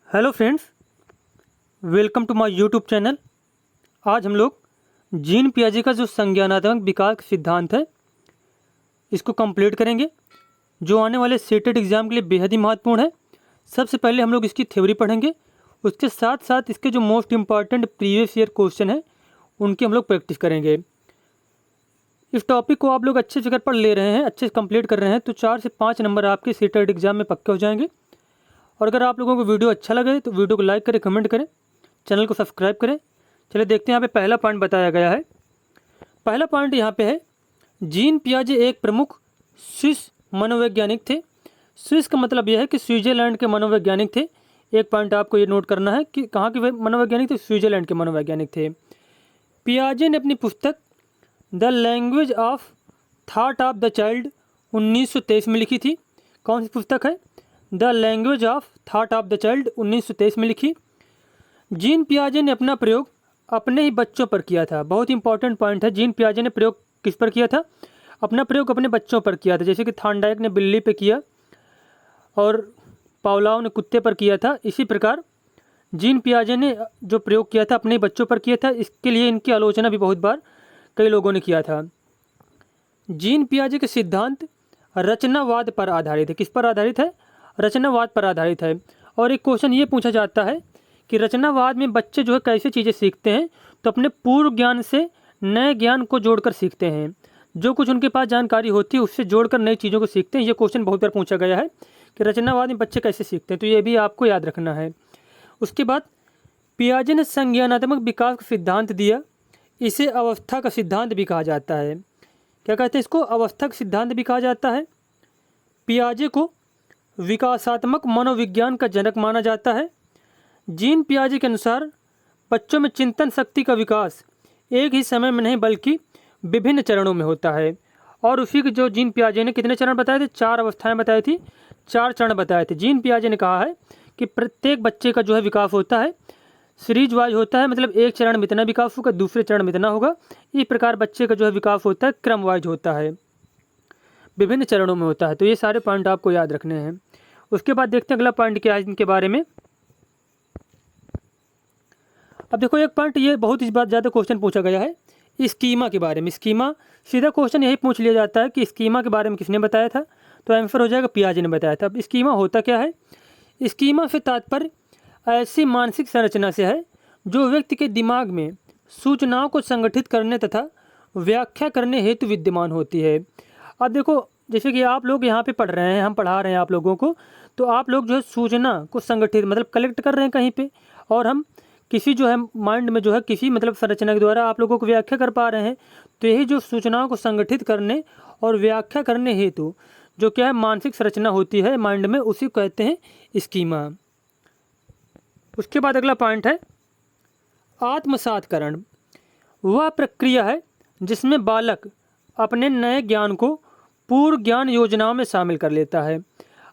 Hello friends, welcome to my YouTube channel. आज हम लोग जीन पियाजे का जो संज्ञानात्मक विकास सिद्धांत है इसको कंप्लीट करेंगे, जो आने वाले सेटेड एग्ज़ाम के लिए बेहद ही महत्वपूर्ण है। सबसे पहले हम लोग इसकी थ्योरी पढ़ेंगे, उसके साथ साथ इसके जो most important previous year question है उनकी हम लोग प्रैक्टिस करेंगे। इस टॉपिक को आप लोग अच्छे से अगर पढ़ ले रहे हैं, अच्छे से कंप्लीट कर रहे हैं, तो 4 से 5 नंबर आपके सेटेड एग्ज़ाम में पक्के हो जाएंगे। और अगर आप लोगों को वीडियो अच्छा लगे तो वीडियो को लाइक करें, कमेंट करें, चैनल को सब्सक्राइब करें। चलिए देखते हैं यहाँ पे पहला पॉइंट बताया गया है। पहला पॉइंट यहाँ पे है, जीन पियाजे एक प्रमुख स्विस मनोवैज्ञानिक थे। स्विस का मतलब यह है कि स्विट्जरलैंड के मनोवैज्ञानिक थे। एक पॉइंट आपको ये नोट करना है कि कहाँ के मनोवैज्ञानिक थे, स्विट्जरलैंड के मनोवैज्ञानिक थे। पियाजे ने अपनी पुस्तक the language of thought of the child 1923 में लिखी थी। कौन सी पुस्तक है? The language of thought of the child 1923 में लिखी। जीन पियाजे ने अपना प्रयोग अपने ही बच्चों पर किया था। बहुत इंपॉर्टेंट पॉइंट है। जीन पियाजे ने प्रयोग किस पर किया था? अपना प्रयोग अपने बच्चों पर किया था। जैसे कि थॉर्नडाइक ने बिल्ली पे किया और पावलोव ने कुत्ते पर किया था, इसी प्रकार जीन पियाजे ने जो प्रयोग किया था अपने बच्चों पर किया था। इसके लिए इनकी आलोचना भी बहुत बार कई लोगों ने किया था। जीन पियाजे के सिद्धांत रचनावाद पर आधारित है। किस पर आधारित है? रचनावाद पर आधारित है। और एक क्वेश्चन ये पूछा जाता है कि रचनावाद में बच्चे जो है कैसे चीज़ें सीखते हैं, तो अपने पूर्व ज्ञान से नए ज्ञान को जोड़कर सीखते हैं। जो कुछ उनके पास जानकारी होती है उससे जोड़कर नई चीज़ों को सीखते हैं। ये क्वेश्चन बहुत बार पूछा गया है कि रचनावाद में बच्चे कैसे सीखते हैं, तो ये भी आपको याद रखना है। उसके बाद पियाजे ने संज्ञानात्मक विकास का सिद्धांत दिया। इसे अवस्था का सिद्धांत भी कहा जाता है। क्या कहते हैं इसको? अवस्था का सिद्धांत भी कहा जाता है। पियाजे को विकासात्मक मनोविज्ञान का जनक माना जाता है। जीन पियाजे के अनुसार बच्चों में चिंतन शक्ति का विकास एक ही समय में नहीं बल्कि विभिन्न चरणों में होता है। और उसी के जो जीन पियाजे ने कितने चरण बताए थे? 4 अवस्थाएं बताई थी, 4 चरण बताए थे। जीन पियाजे ने कहा है कि प्रत्येक बच्चे का जो है विकास होता है सीरीज वाइज होता है, मतलब एक चरण में इतना विकास होगा, दूसरे चरण में इतना होगा। इस प्रकार बच्चे का जो है विकास होता है क्रम वाइज होता है, विभिन्न चरणों में होता है। तो ये सारे पॉइंट आपको याद रखने हैं। उसके बाद देखते हैं अगला पॉइंट क्या है इनके बारे में। अब देखो एक पॉइंट ये बहुत इस बात ज़्यादा क्वेश्चन पूछा गया है स्कीमा के बारे में। स्कीमा सीधा क्वेश्चन यही पूछ लिया जाता है कि स्कीमा के बारे में किसने बताया था, तो आंसर हो जाएगा पियाजे ने बताया था। अब स्कीमा होता क्या है? स्कीमा से तात्पर्य ऐसी मानसिक संरचना से है जो व्यक्ति के दिमाग में सूचनाओं को संगठित करने तथा व्याख्या करने हेतु विद्यमान होती है। अब देखो जैसे कि आप लोग यहाँ पे पढ़ रहे हैं, हम पढ़ा रहे हैं आप लोगों को, तो आप लोग जो है सूचना को संगठित मतलब कलेक्ट कर रहे हैं कहीं पे, और हम किसी जो है माइंड में जो है किसी मतलब संरचना के द्वारा आप लोगों को व्याख्या कर पा रहे हैं। तो यही जो सूचनाओं को संगठित करने और व्याख्या करने हेतु जो क्या है मानसिक संरचना होती है माइंड में, उसी को कहते हैं स्कीमा। उसके बाद अगला पॉइंट है आत्मसातकरण। वह प्रक्रिया है जिसमें बालक अपने नए ज्ञान को पूर्व ज्ञान योजनाओं में शामिल कर लेता है।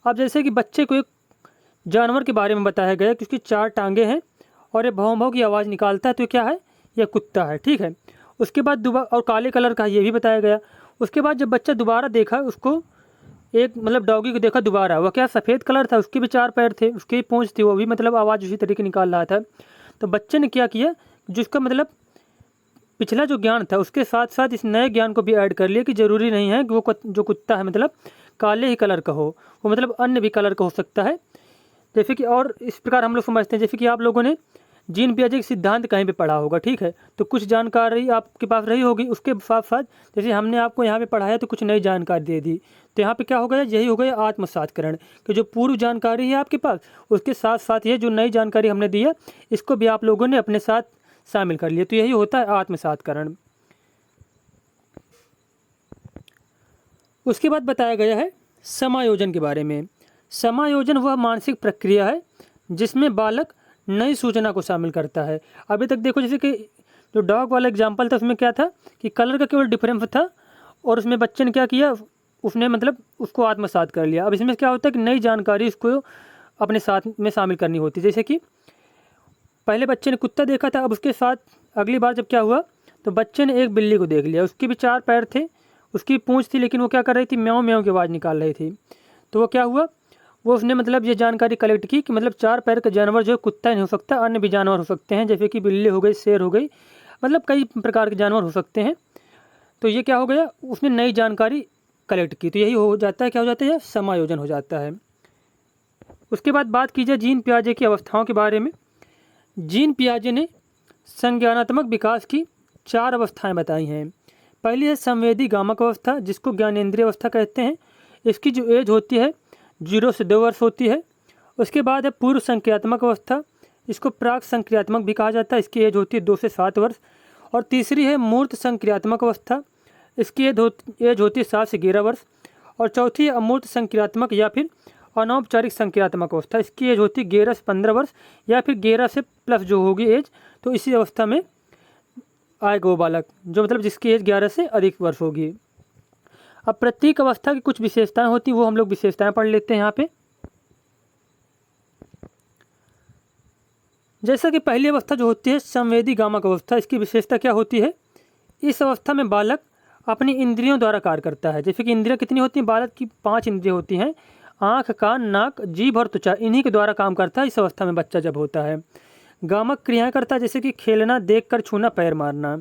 अब जैसे कि बच्चे को एक जानवर के बारे में बताया गया कि उसकी 4 टांगे हैं और ये भौं भौं की आवाज़ निकालता है, तो क्या है? यह कुत्ता है, ठीक है। उसके बाद दोबारा, और काले कलर का ये भी बताया गया। उसके बाद जब बच्चा दोबारा देखा उसको, एक मतलब डॉगी को देखा दोबारा, वह क्या सफ़ेद कलर था, उसके भी 4 पैर थे, उसकी भी पूंछ थी, वो भी मतलब आवाज़ उसी तरीके निकाल रहा था। तो बच्चे ने क्या किया, जिसका मतलब पिछला जो ज्ञान था उसके साथ साथ इस नए ज्ञान को भी ऐड कर लिया कि ज़रूरी नहीं है कि वो जो कुत्ता है मतलब काले ही कलर का हो, वो मतलब अन्य भी कलर का हो सकता है। जैसे कि और इस प्रकार हम लोग समझते हैं, जैसे कि आप लोगों ने जीन पियाजे के सिद्धांत कहीं पे पढ़ा होगा, ठीक है, तो कुछ जानकारी आपके पास रही होगी। उसके साथ साथ जैसे हमने आपको यहाँ पे पढ़ाया तो कुछ नई जानकारी दे दी, तो यहाँ पे क्या हो गया? यही हो गया आत्मसातकरण, कि जो पूर्व जानकारी है आपके पास उसके साथ साथ ये जो नई जानकारी हमने दी है इसको भी आप लोगों ने अपने साथ शामिल कर लिया, तो यही होता है आत्मसातकरण। उसके बाद बताया गया है समायोजन के बारे में। समायोजन वह मानसिक प्रक्रिया है जिसमें बालक नई सूचना को शामिल करता है। अभी तक देखो जैसे कि जो डॉग वाला एग्जाम्पल था उसमें क्या था कि कलर का केवल डिफरेंस था, और उसमें बच्चे ने क्या किया, उसने मतलब उसको आत्मसात कर लिया। अब इसमें क्या होता है कि नई जानकारी उसको अपने साथ में शामिल करनी होती है। जैसे कि पहले बच्चे ने कुत्ता देखा था, अब उसके साथ अगली बार जब क्या हुआ तो बच्चे ने एक बिल्ली को देख लिया, उसके भी 4 पैर थे, उसकी पूंछ थी, लेकिन वो क्या कर रही थी? म्याऊं म्याऊं की आवाज़ निकाल रही थी। तो वो क्या हुआ, वो उसने मतलब ये जानकारी कलेक्ट की कि मतलब 4 पैर का जानवर जो है कुत्ता ही नहीं हो सकता, अन्य भी जानवर हो सकते हैं, जैसे कि बिल्ली हो गई, शेर हो गई, मतलब कई प्रकार के जानवर हो सकते हैं। तो ये क्या हो गया, उसने नई जानकारी कलेक्ट की। तो यही हो जाता है, क्या हो जाता है, समायोजन हो जाता है। उसके बाद बात की जाए जीन पियाजे की अवस्थाओं के बारे में। जीन पियाजे ने संज्ञानात्मक विकास की 4 अवस्थाएं बताई हैं। पहली है संवेदी गामक अवस्था, जिसको ज्ञानेंद्रिय अवस्था कहते हैं। इसकी जो एज होती है 0 से 2 वर्ष होती है। उसके बाद है पूर्व संक्रियात्मक अवस्था, इसको प्राक संक्रियात्मक भी कहा जाता है, इसकी एज होती है 2 से 7 वर्ष। और तीसरी है मूर्त संक्रियात्मक अवस्था, इसकी एज होती है 7 से 11 वर्ष। और चौथी है अमूर्त संक्रियात्मक या फिर अनौपचारिक संक्रियात्मक अवस्था, इसकी एज होती है 11 से 15 वर्ष या फिर 11 से प्लस जो होगी एज, तो इसी अवस्था में आएगा वो बालक, जो मतलब जिसकी एज 11 से अधिक वर्ष होगी। अब प्रत्येक अवस्था की कुछ विशेषताएं होती हैं, वो हम लोग विशेषताएं पढ़ लेते हैं यहाँ पे। जैसा कि पहली अवस्था जो होती है संवेदी गामक अवस्था, इसकी विशेषता क्या होती है, इस अवस्था में बालक अपनी इंद्रियों द्वारा कार्य करता है। जैसे कि इंद्रियां कितनी होती हैं, बालक की 5 इंद्रियां होती हैं, आँख, कान, नाक, जीभ और त्वचा, इन्हीं के द्वारा काम करता है इस अवस्था में बच्चा जब होता है। गामक क्रियाएं करता है, जैसे कि खेलना, देखकर छूना, पैर मारना।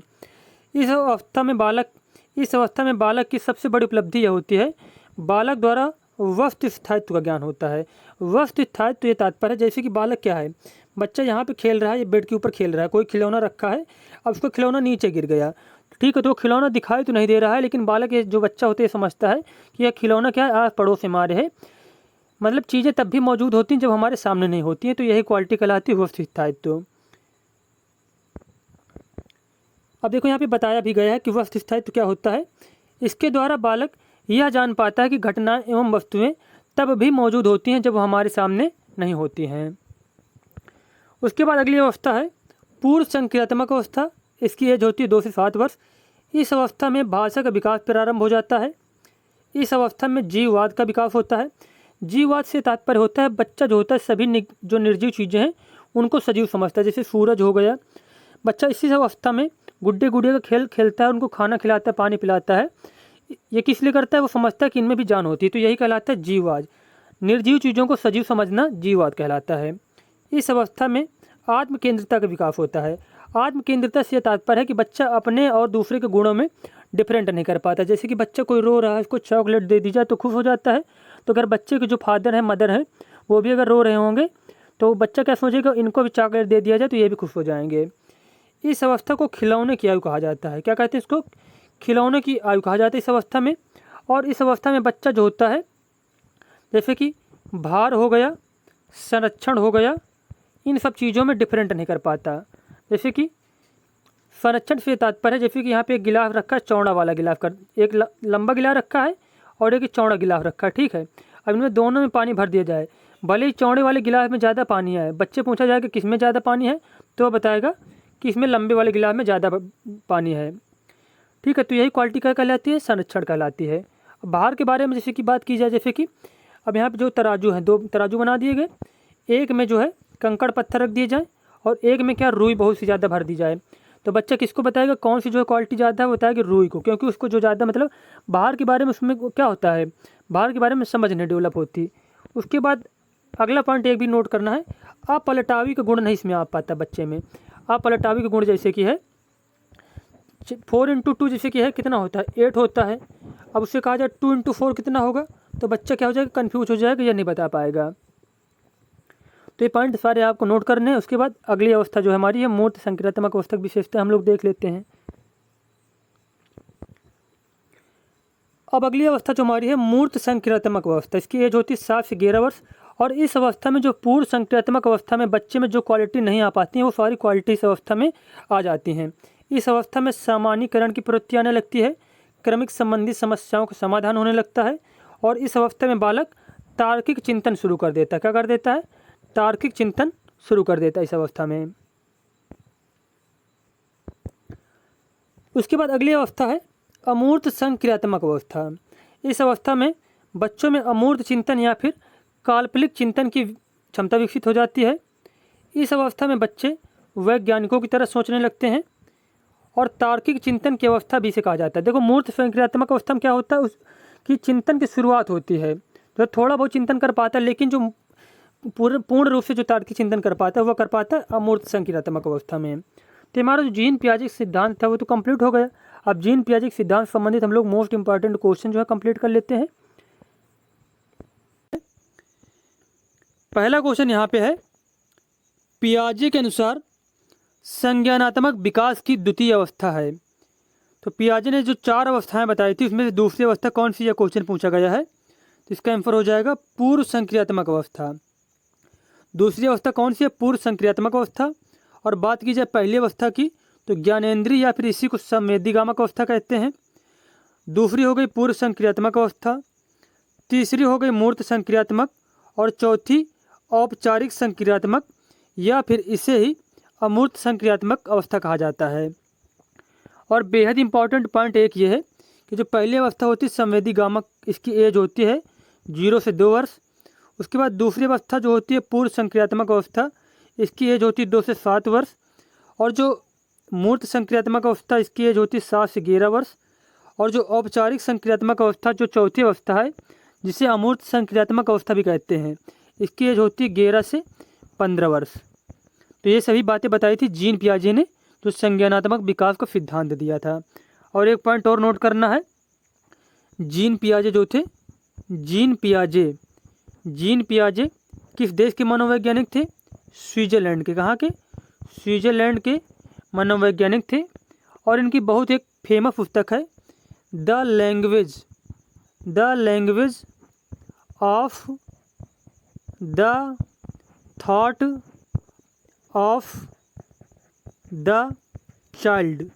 इस अवस्था में बालक की सबसे बड़ी उपलब्धि यह होती है, बालक द्वारा वस्तु स्थायित्व का ज्ञान होता है। वस्तु स्थायित्व ये तात्पर्य है, जैसे कि बालक क्या है, बच्चा यहाँ पे खेल रहा है, ये बेड के ऊपर खेल रहा है, कोई खिलौना रखा है, अब उसको खिलौना नीचे गिर गया, ठीक है, तो खिलौना दिखाई तो नहीं दे रहा है, लेकिन बालक ये जो बच्चा होता है समझता है कि यह खिलौना क्या है, आस पड़ोस में हमारे है। मतलब चीज़ें तब भी मौजूद होती हैं जब हमारे सामने नहीं होती हैं, तो यही क्वालिटी कहलाती है वस्तु स्थायित्व। अब देखो यहाँ पे बताया भी गया है कि वस्तु स्थायित्व क्या होता है। इसके द्वारा बालक यह जान पाता है कि घटनाएं एवं वस्तुएं तब भी मौजूद होती हैं जब वो हमारे सामने नहीं होती हैं। उसके बाद अगली अवस्था है पूर्व संक्रियात्मक अवस्था, इसकी एज होती है 2 से 7 वर्ष। इस अवस्था में भाषा का विकास प्रारंभ हो जाता है। इस अवस्था में जीववाद का विकास होता है। जीववाद से तात्पर्य होता है बच्चा जो होता है सभी जो निर्जीव चीज़ें हैं उनको सजीव समझता है, जैसे सूरज हो गया। बच्चा इसी अवस्था में गुड्डे गुड़िया का खेल खेलता है, उनको खाना खिलाता है, पानी पिलाता है। ये किस लिए करता है, वो समझता है कि इनमें भी जान होती है, तो यही कहलाता है जीववाद। निर्जीव चीज़ों को सजीव समझना जीववाद कहलाता है। इस अवस्था में आत्म केंद्रिता का विकास होता है। आत्म केंद्रिता से तात्पर्य है कि बच्चा अपने और दूसरे के गुणों में डिफरेंट नहीं कर पाता। जैसे कि बच्चा कोई रो रहा है, उसको चॉकलेट दे दी जाए तो खुश हो जाता है, तो अगर बच्चे के जो फादर है, मदर है, वो भी अगर रो रहे होंगे तो बच्चा क्या सोचेगा, इनको भी चॉकलेट दे दिया जाए तो ये भी खुश हो जाएंगे। इस अवस्था को खिलौने की आयु कहा जाता है। क्या कहते हैं इसको, खिलौने की आयु कहा जाता है इस अवस्था में। और इस अवस्था में बच्चा जो होता है, जैसे कि भार हो गया, संरक्षण हो गया, इन सब चीज़ों में डिफरेंट नहीं कर पाता। जैसे कि संरक्षण से तात्पर्य है, जैसे कि यहाँ पे एक गिलास रखा है, चौड़ा वाला गिलास का, एक लंबा गिलास रखा है और एक चौड़ा गिलास रखा है, ठीक है। अब इनमें दोनों में पानी भर दिया जाए, भले ही चौड़े वाले गिलास में ज़्यादा पानी है, बच्चे पूछा जाए कि किस में ज़्यादा पानी है, तो वह बताएगा कि इसमें लंबे वाले गिलास में ज़्यादा पानी है, ठीक है। तो यही क्वालिटी क्या कहलाती है, संरक्षण कहलाती है। बाहर के बारे में जैसे कि बात की जाए, जैसे कि अब यहाँ पे जो तराजू है, 2 तराजू बना दिए गए, एक में जो है कंकड़ पत्थर रख दिए जाए और एक में क्या रुई बहुत सी ज़्यादा भर दी जाए, तो बच्चा किसको बताएगा कौन सी जो है क्वालिटी ज़्यादा है, बताएगा रुई को, क्योंकि उसको जो ज़्यादा मतलब बाहर के बारे में उसमें क्या होता है, बाहर के बारे में समझ नहीं डेवलप होती। उसके बाद अगला पॉइंट एक भी नोट करना है, अपलटावी का गुण नहीं इसमें आ पाता बच्चे में। अपलटावी का गुण जैसे कि है 4 × 2 जैसे कि है कितना होता है, 8 होता है। अब उससे कहा जाए 2 × 4 कितना होगा, तो बच्चा क्या हो जाएगा, कन्फ्यूज हो जाएगा, यह नहीं बता पाएगा। तो ये पॉइंट सारे आपको नोट करने हैं। उसके बाद अगली अवस्था जो है हमारी है मूर्त संक्रियात्मक अवस्था की विशेषता हम लोग देख लेते हैं। अब अगली अवस्था जो हमारी है मूर्त संक्रियात्मक अवस्था, इसकी एज होती है 7 से 11 वर्ष। और इस अवस्था में जो पूर्व संक्रियात्मक अवस्था में बच्चे में जो क्वालिटी नहीं आ पाती हैं, वो सारी क्वालिटी इस अवस्था में आ जाती हैं। इस अवस्था में सामान्यीकरण की प्रवृत्ति आने लगती है, क्रमिक संबंधी समस्याओं का समाधान होने लगता है। और इस अवस्था में बालक तार्किक चिंतन शुरू कर देता है। क्या कर देता है, तार्किक चिंतन शुरू कर देता है इस अवस्था में। उसके बाद अगली अवस्था है अमूर्त संक्रियात्मक अवस्था। इस अवस्था में बच्चों में अमूर्त चिंतन या फिर काल्पनिक चिंतन की क्षमता विकसित हो जाती है। इस अवस्था में बच्चे वैज्ञानिकों की तरह सोचने लगते हैं और तार्किक चिंतन की अवस्था भी से कहा जाता है। देखो मूर्त संक्रियात्मक अवस्था में क्या होता है, उसकी चिंतन की शुरुआत होती है, तो थोड़ा बहुत चिंतन कर पाता है, लेकिन जो पूर्ण रूप से जो तार्किक चिंतन कर पाता है वह कर पाता है अमूर्त संक्रियात्मक अवस्था में। तो हमारा जो जीन पियाजे सिद्धांत था वो तो कंप्लीट हो गया। अब जीन पियाजे सिद्धांत संबंधित हम लोग मोस्ट इंपॉर्टेंट क्वेश्चन जो है कंप्लीट कर लेते हैं। पहला क्वेश्चन यहाँ पे है, पियाजे के अनुसार संज्ञानात्मक विकास की द्वितीय अवस्था है। तो पियाजे ने जो 4 अवस्थाएं बताई थी उसमें से दूसरी अवस्था कौन सी, यह क्वेश्चन पूछा गया है। तो इसका आंसर हो जाएगा पूर्व संक्रियात्मक अवस्था। दूसरी अवस्था कौन सी है, पूर्व संक्रियात्मक अवस्था। और बात की जाए पहली अवस्था की तो ज्ञानेंद्रिय या फिर इसी को संवेदीगामक अवस्था कहते हैं। दूसरी हो गई पूर्व संक्रियात्मक अवस्था, तीसरी हो गई मूर्त संक्रियात्मक, और चौथी औपचारिक संक्रियात्मक या फिर इसे ही अमूर्त संक्रियात्मक अवस्था कहा जाता है। और बेहद इंपॉर्टेंट पॉइंट एक ये है कि जो पहली अवस्था होती है संवेदीगामक, इसकी एज होती है 0 से 2 वर्ष। उसके बाद दूसरी अवस्था जो होती है पूर्व संक्रियात्मक अवस्था, इसकी एज होती है 2 से 7 वर्ष। और जो मूर्त संक्रियात्मक अवस्था, इसकी एज होती है 7 से 11 वर्ष। और जो औपचारिक संक्रियात्मक अवस्था जो चौथी अवस्था है, जिसे अमूर्त संक्रियात्मक अवस्था भी कहते हैं, इसकी एज होती है 11 से 15 वर्ष। तो ये सभी बातें बताई थी जीन पियाजे ने, जो संज्ञानात्मक विकास को सिद्धांत दिया था। और एक पॉइंट और नोट करना है, जीन पियाजे जो थे, जीन पियाजे किस देश के मनोवैज्ञानिक थे, स्विट्जरलैंड के। कहाँ के, स्विट्जरलैंड के मनोवैज्ञानिक थे। और इनकी बहुत एक फेमस पुस्तक है the language of the thought of the child,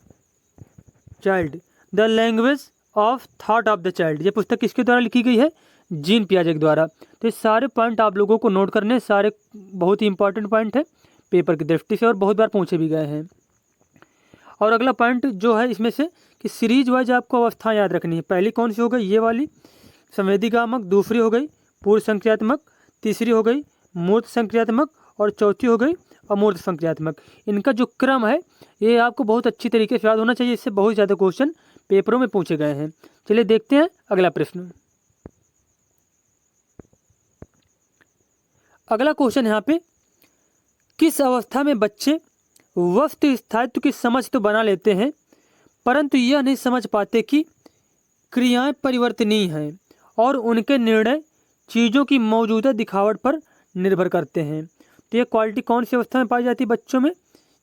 the language of thought of the child. ये पुस्तक किसके द्वारा लिखी गई है, जीन पियाजे के द्वारा। तो ये सारे पॉइंट आप लोगों को नोट करने, सारे बहुत ही इंपॉर्टेंट पॉइंट है पेपर की दृष्टि से और बहुत बार पूछे भी गए हैं। और अगला पॉइंट जो है इसमें से कि सीरीज वाइज आपको अवस्था याद रखनी है। पहली कौन सी हो गई, ये वाली संवेदीगामक, दूसरी हो गई पूर्व संक्रियात्मक, तीसरी हो गई मूर्त संक्रियात्मक, और चौथी हो गई अमूर्त संक्रियात्मक। इनका जो क्रम है ये आपको बहुत अच्छी तरीके से याद होना चाहिए, इससे बहुत ज़्यादा क्वेश्चन पेपरों में पूछे गए हैं। चलिए देखते हैं अगला प्रश्न। अगला क्वेश्चन यहाँ पे, किस अवस्था में बच्चे वस्तु स्थायित्व की समझ तो बना लेते हैं परंतु यह नहीं समझ पाते कि क्रियाएं परिवर्तनीय हैं और उनके निर्णय चीज़ों की मौजूदा दिखावट पर निर्भर करते हैं। तो यह क्वालिटी कौन सी अवस्था में पाई जाती है बच्चों में,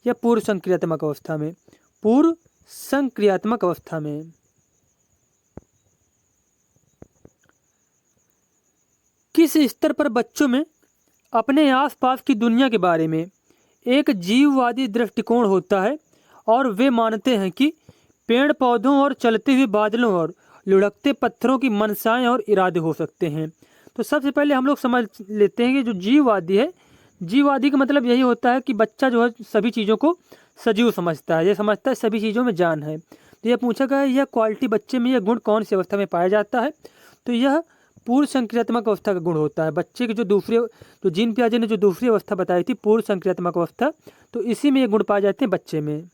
या पूर्व संक्रियात्मक अवस्था में, पूर्व संक्रियात्मक अवस्था में। किस स्तर पर बच्चों में अपने आसपास की दुनिया के बारे में एक जीववादी दृष्टिकोण होता है और वे मानते हैं कि पेड़ पौधों और चलते हुए बादलों और लुढ़कते पत्थरों की मनसाएं और इरादे हो सकते हैं। तो सबसे पहले हम लोग समझ लेते हैं कि जो जीववादी है, जीववादी का मतलब यही होता है कि बच्चा जो है सभी चीज़ों को सजीव समझता है, ये समझता है सभी चीज़ों में जान है। तो यह पूछा गया है यह क्वालिटी बच्चे में, यह गुण कौन सी अवस्था में पाया जाता है, तो यह पूर्व संक्रियात्मक अवस्था का गुण होता है। बच्चे की जो जीन पियाजे ने जो दूसरी अवस्था बताई थी पूर्व संक्रियात्मक अवस्था, तो इसी में ये गुण पाए जाते हैं बच्चे में।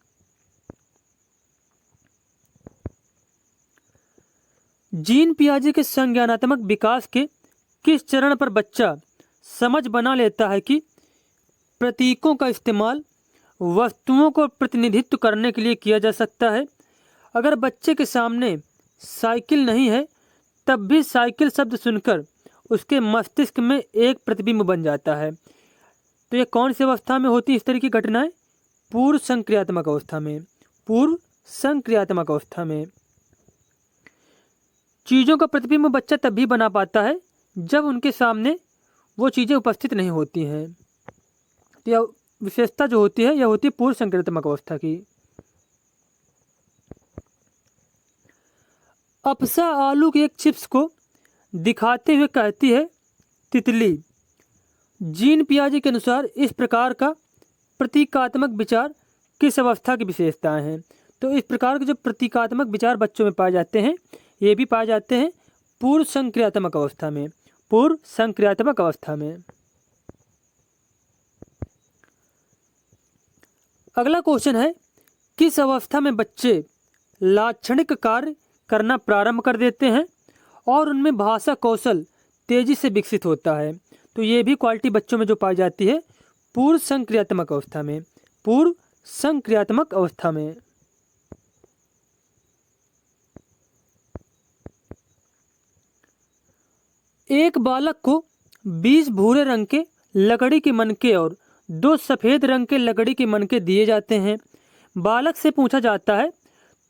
जीन पियाजे के संज्ञानात्मक विकास के किस चरण पर बच्चा समझ बना लेता है कि प्रतीकों का इस्तेमाल वस्तुओं को प्रतिनिधित्व करने के लिए किया जा सकता है। अगर बच्चे के सामने साइकिल नहीं है तब भी साइकिल शब्द सुनकर उसके मस्तिष्क में एक प्रतिबिंब बन जाता है। तो ये कौन सी अवस्था में होती है इस तरह की घटनाएं, पूर्व संक्रियात्मक अवस्था में, पूर्व संक्रियात्मक अवस्था में। चीज़ों का प्रतिबिंब बच्चा तब भी बना पाता है जब उनके सामने वो चीज़ें उपस्थित नहीं होती हैं। तो यह विशेषता जो होती है यह होती है पूर्व संक्रियात्मक अवस्था की। अप्सा आलू के एक चिप्स को दिखाते हुए कहती है तितली। जीन पियाजे के अनुसार इस प्रकार का प्रतीकात्मक विचार किस अवस्था की विशेषताएं हैं। तो इस प्रकार के जो प्रतीकात्मक विचार बच्चों में पाए जाते हैं ये भी पाए जाते हैं पूर्व संक्रियात्मक अवस्था में, पूर्व संक्रियात्मक अवस्था में। अगला क्वेश्चन है, किस अवस्था में बच्चे लाक्षणिक कार्य करना प्रारंभ कर देते हैं और उनमें भाषा कौशल तेजी से विकसित होता है। तो ये भी क्वालिटी बच्चों में जो पाई जाती है पूर्व संक्रियात्मक अवस्था में, पूर्व संक्रियात्मक अवस्था में। एक बालक को 20 भूरे रंग के लकड़ी के मनके और 2 सफेद रंग के लकड़ी के मनके दिए जाते हैं। बालक से पूछा जाता है,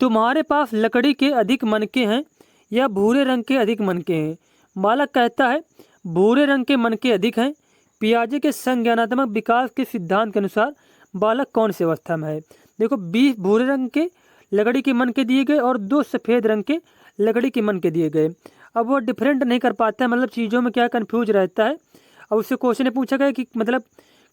तुम्हारे पास लकड़ी के अधिक मनके हैं या भूरे रंग के अधिक मनके हैं? बालक कहता है, भूरे रंग के मनके अधिक हैं। पियाजे के संज्ञानात्मक विकास के सिद्धांत के अनुसार बालक कौन सी अवस्था में है? देखो, 20 भूरे रंग के लकड़ी के मनके दिए गए और 2 सफ़ेद रंग के लकड़ी के मनके दिए गए। अब वो डिफरेंट नहीं कर पाता है, मतलब चीज़ों में क्या कंफ्यूज रहता है। अब उससे क्वेश्चन ने पूछा गया कि मतलब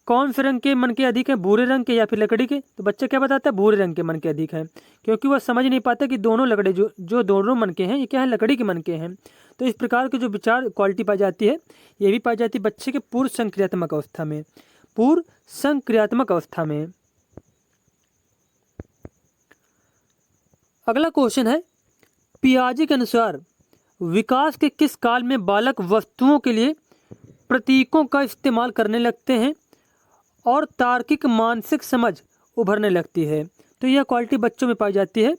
कौन से रंग के मनके अधिक हैं, भूरे रंग के या फिर लकड़ी के? तो बच्चा क्या बताता है, भूरे रंग के मनके अधिक हैं, क्योंकि वह समझ नहीं पाता कि दोनों लकड़ी जो दोनों मनके हैं ये क्या है, लकड़ी के मनके हैं। तो इस प्रकार के जो विचार क्वालिटी पाई जाती है ये भी पाई जाती है बच्चे के पूर्व संक्रियात्मक अवस्था में, पूर्व संक्रियात्मक अवस्था में। अगला क्वेश्चन है, पियाजे के अनुसार विकास के किस काल में बालक वस्तुओं के लिए प्रतीकों का इस्तेमाल करने लगते हैं और तार्किक मानसिक समझ उभरने लगती है? तो यह क्वालिटी बच्चों में पाई जाती है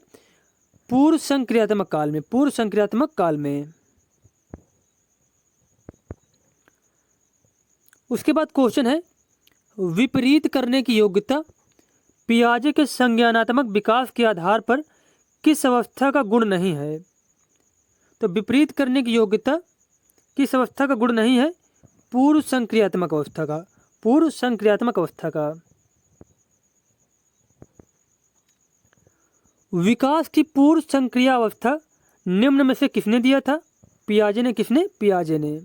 पूर्व संक्रियात्मक काल में, पूर्व संक्रियात्मक काल में। उसके बाद क्वेश्चन है, विपरीत करने की योग्यता पियाजे के संज्ञानात्मक विकास के आधार पर किस अवस्था का गुण नहीं है? तो विपरीत करने की योग्यता किस अवस्था का गुण नहीं है? पूर्व संक्रियात्मक अवस्था का, पूर्व संक्रियात्मक अवस्था का। विकास की पूर्व संक्रिया अवस्था निम्न में से किसने दिया था? पियाजे ने। किसने? पियाजे ने।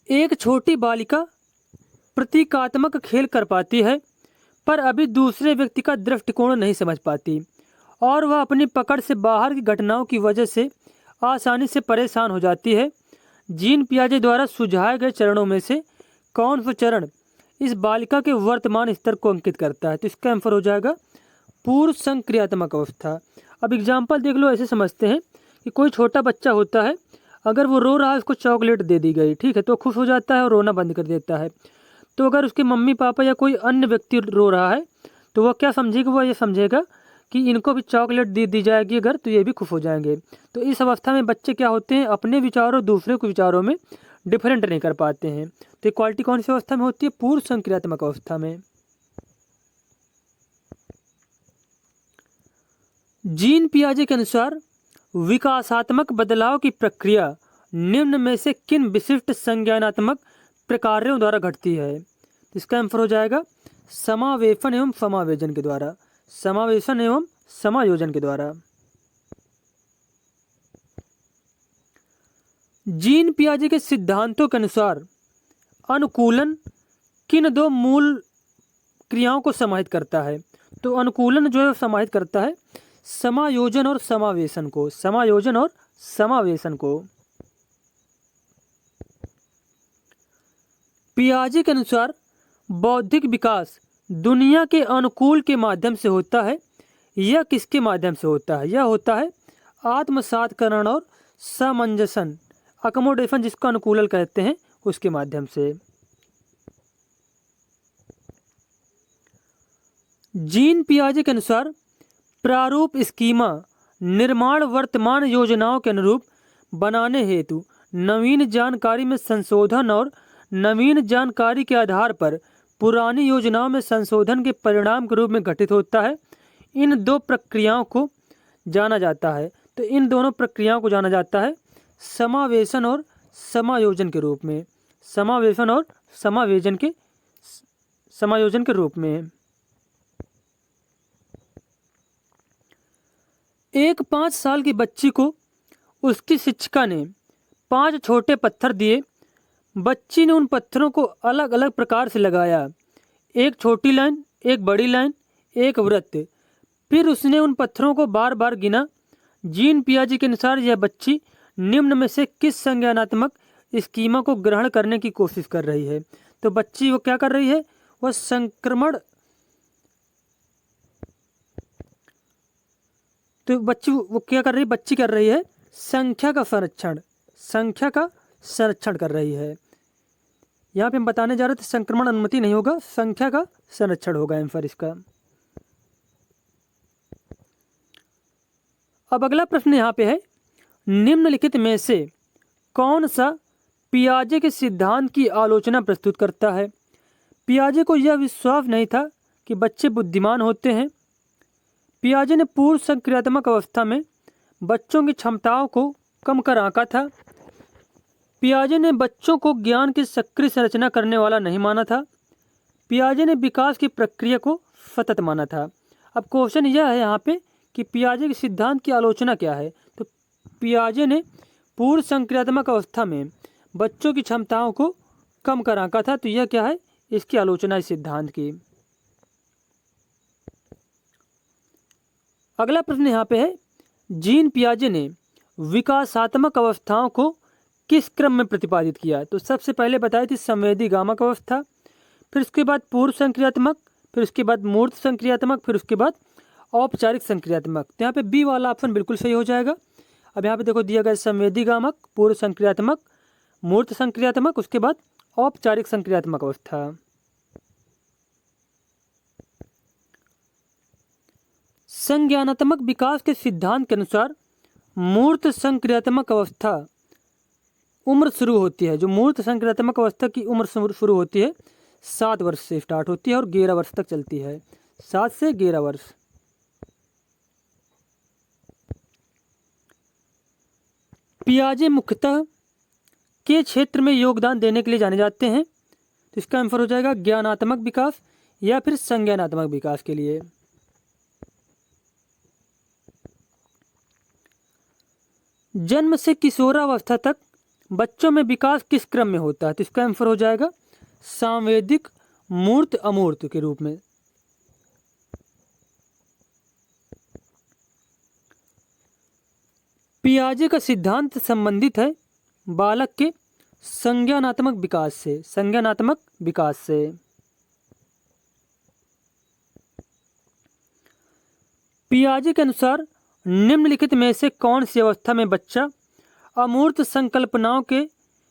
एक छोटी बालिका प्रतीकात्मक खेल कर पाती है पर अभी दूसरे व्यक्ति का दृष्टिकोण नहीं समझ पाती और वह अपनी पकड़ से बाहर की घटनाओं की वजह से आसानी से परेशान हो जाती है। जीन पियाजे द्वारा सुझाए गए चरणों में से कौन सा चरण इस बालिका के वर्तमान स्तर को अंकित करता है? तो इसका आंसर हो जाएगा पूर्व संक्रियात्मक अवस्था। अब एग्जाम्पल देख लो, ऐसे समझते हैं कि कोई छोटा बच्चा होता है, अगर वो रो रहा है, उसको चॉकलेट दे दी गई, ठीक है, तो खुश हो जाता है और रोना बंद कर देता है। तो अगर उसके मम्मी पापा या कोई अन्य व्यक्ति रो रहा है तो वह क्या समझेगा? वह ये समझेगा कि इनको भी चॉकलेट दे दी जाएगी अगर, तो ये भी खुश हो जाएंगे। तो इस अवस्था में बच्चे क्या होते हैं, अपने विचारों दूसरे के विचारों में डिफरेंट नहीं कर पाते हैं। तो ये क्वालिटी कौन सी अवस्था में होती है? पूर्व संक्रियात्मक अवस्था में। जीन पियाजे के अनुसार विकासात्मक बदलाव की प्रक्रिया निम्न में से किन विशिष्ट संज्ञानात्मक प्रकारों द्वारा घटती है? इसका आंसर हो जाएगा समावेशन एवं समायोजन के द्वारा, समावेशन एवं समायोजन के द्वारा। जीन पियाजे के सिद्धांतों के अनुसार अनुकूलन किन 2 मूल क्रियाओं को समाहित करता है? तो अनुकूलन जो है समाहित करता है समायोजन और समावेशन को, समायोजन और समावेशन को। पियाजे के अनुसार बौद्धिक विकास दुनिया के अनुकूल के माध्यम से होता है। यह किसके माध्यम से होता है? यह होता है आत्मसातकरण और सामंजस्य, अकोमोडेशन, जिसको अनुकूलन कहते हैं, उसके माध्यम से। जीन पियाजे के अनुसार प्रारूप स्कीमा निर्माण वर्तमान योजनाओं के अनुरूप बनाने हेतु नवीन जानकारी में संशोधन और नवीन जानकारी के आधार पर पुरानी योजनाओं में संशोधन के परिणाम के रूप में घटित होता है। इन 2 प्रक्रियाओं को जाना जाता है, तो इन दोनों प्रक्रियाओं को जाना जाता है समावेशन और समायोजन के रूप में, समावेशन और समायोजन के रूप में। एक 5 साल की बच्ची को उसकी शिक्षिका ने 5 छोटे पत्थर दिए। बच्ची ने उन पत्थरों को अलग अलग प्रकार से लगाया, एक छोटी लाइन, एक बड़ी लाइन, एक वृत्त। फिर उसने उन पत्थरों को बार बार गिना। जीन पियाजे के अनुसार यह बच्ची निम्न में से किस संज्ञानात्मक स्कीमा को ग्रहण करने की कोशिश कर रही है? तो बच्ची वो क्या कर रही है? वह तो बच्ची वो क्या कर रही है, बच्ची कर रही है संख्या का संरक्षण कर रही है। यहाँ पे हम बताने जा रहे थे संक्रमण अनुमति नहीं होगा, संख्या का संरक्षण होगा आंसर इसका। अब अगला प्रश्न यहाँ पे है, निम्नलिखित में से कौन सा पियाजे के सिद्धांत की आलोचना प्रस्तुत करता है? पियाजे को यह विश्वास नहीं था कि बच्चे बुद्धिमान होते हैं। पियाजे ने पूर्व संक्रियात्मक अवस्था में बच्चों की क्षमताओं को कम कर आंका था। पियाजे ने बच्चों को ज्ञान की सक्रिय संरचना करने वाला नहीं माना था। पियाजे ने विकास की प्रक्रिया को सतत माना था। अब क्वेश्चन यह है यहाँ पे कि पियाजे के सिद्धांत की आलोचना क्या है? तो पियाजे ने पूर्व संक्रियात्मक अवस्था में बच्चों की क्षमताओं को कम कर आंका था। तो यह क्या है, इसकी आलोचना इस सिद्धांत की। अगला प्रश्न यहाँ पे है, जीन पियाजे ने विकासात्मक अवस्थाओं को किस क्रम में प्रतिपादित किया? तो सबसे पहले बताई थी संवेदी गामक अवस्था, फिर उसके बाद पूर्व संक्रियात्मक, फिर उसके बाद मूर्त संक्रियात्मक, फिर उसके बाद औपचारिक संक्रियात्मक। तो यहाँ पे बी वाला ऑप्शन बिल्कुल सही हो जाएगा। अब यहाँ पे देखो दिया गया संवेदी गामक, पूर्व संक्रियात्मक, मूर्त संक्रियात्मक, उसके बाद औपचारिक संक्रियात्मक अवस्था। संज्ञानात्मक विकास के सिद्धांत के अनुसार मूर्त संक्रियात्मक अवस्था उम्र शुरू होती है, जो मूर्त संक्रियात्मक अवस्था की उम्र शुरू होती है 7 वर्ष से स्टार्ट होती है और 11 वर्ष तक चलती है, 7 से 11 वर्ष। पियाजे मुख्यतः के क्षेत्र में योगदान देने के लिए जाने जाते हैं? तो इसका आंसर हो जाएगा ज्ञानात्मक विकास या फिर संज्ञानात्मक विकास के लिए। जन्म से किशोरावस्था तक बच्चों में विकास किस क्रम में होता है? तो इसका आंसर हो जाएगा सांवेदिक मूर्त अमूर्त के रूप में। पियाजे का सिद्धांत संबंधित है बालक के संज्ञानात्मक विकास से। पियाजे के अनुसार निम्नलिखित में से कौन सी अवस्था में बच्चा अमूर्त संकल्पनाओं के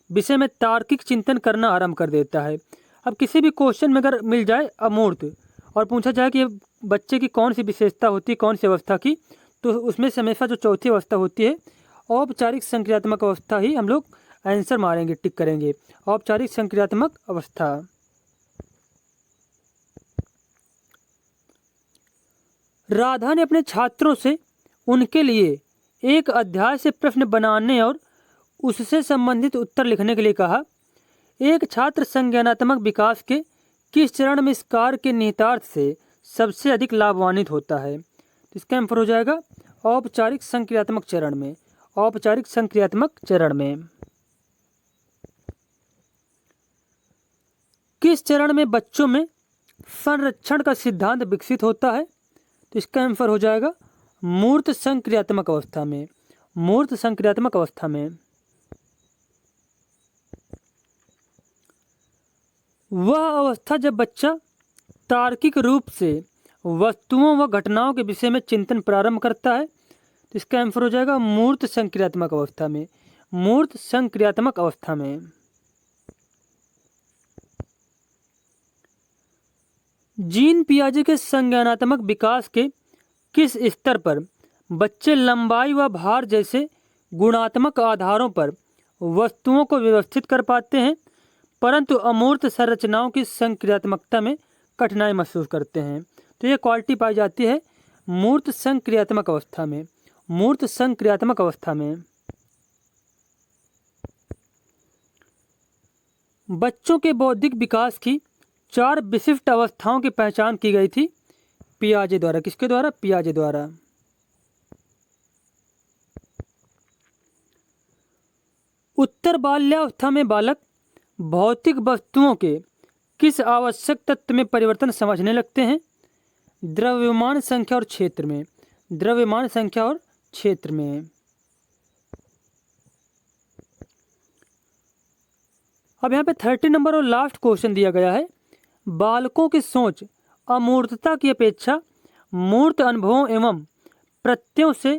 विषय में तार्किक चिंतन करना आरंभ कर देता है? अब किसी भी क्वेश्चन में अगर मिल जाए अमूर्त और पूछा जाए कि बच्चे की कौन सी विशेषता होती है, कौन सी अवस्था की, तो उसमें से हमेशा जो चौथी अवस्था होती है औपचारिक संक्रियात्मक अवस्था ही हम लोग आंसर मारेंगे, टिक करेंगे, औपचारिक संक्रियात्मक अवस्था। राधा ने अपने छात्रों से उनके लिए एक अध्याय से प्रश्न बनाने और उससे संबंधित उत्तर लिखने के लिए कहा। एक छात्र संज्ञानात्मक विकास के किस चरण में इस कार्य के निहितार्थ से सबसे अधिक लाभान्वित होता है? तो इसका आंसर हो जाएगा औपचारिक संक्रियात्मक चरण में। औपचारिक संक्रियात्मक चरण में किस चरण में बच्चों में संरक्षण का सिद्धांत विकसित होता है? तो इसका आंसर हो जाएगा मूर्त संक्रियात्मक अवस्था में। मूर्त संक्रियात्मक अवस्था में वह अवस्था जब बच्चा तार्किक रूप से वस्तुओं व घटनाओं के विषय में चिंतन प्रारंभ करता है। तो इसका आंसर हो जाएगा मूर्त संक्रियात्मक अवस्था में। मूर्त संक्रियात्मक अवस्था में जीन पियाजे के संज्ञानात्मक विकास के किस स्तर पर बच्चे लंबाई व भार जैसे गुणात्मक आधारों पर वस्तुओं को व्यवस्थित कर पाते हैं, परंतु अमूर्त संरचनाओं की संक्रियात्मकता में कठिनाई महसूस करते हैं? तो ये क्वालिटी पाई जाती है मूर्त संक्रियात्मक अवस्था में। मूर्त संक्रियात्मक अवस्था में बच्चों के बौद्धिक विकास की 4 विशिष्ट अवस्थाओं की पहचान की गई थी पियाजे द्वारा। किसके द्वारा? पियाजे द्वारा। उत्तर बाल्यावस्था में बालक भौतिक वस्तुओं के किस आवश्यक तत्व में परिवर्तन समझने लगते हैं? द्रव्यमान संख्या और क्षेत्र में। द्रव्यमान संख्या और क्षेत्र में। अब यहाँ पे 30 नंबर और लास्ट क्वेश्चन दिया गया है, बालकों की सोच अमूर्तता की अपेक्षा मूर्त अनुभवों एवं प्रत्ययों से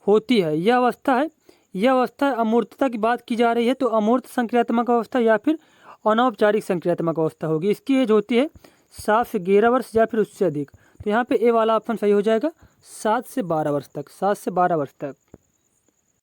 होती है। यह अवस्था है, यह अवस्था अमूर्तता की बात की जा रही है तो अमूर्त संक्रियात्मक अवस्था या फिर अनौपचारिक संक्रियात्मक अवस्था होगी। इसकी एज होती है 7 से 11 वर्ष या फिर उससे अधिक। तो यहाँ पे ए वाला ऑप्शन सही हो जाएगा, 7 से 12 वर्ष तक, 7 से 12 वर्ष तक।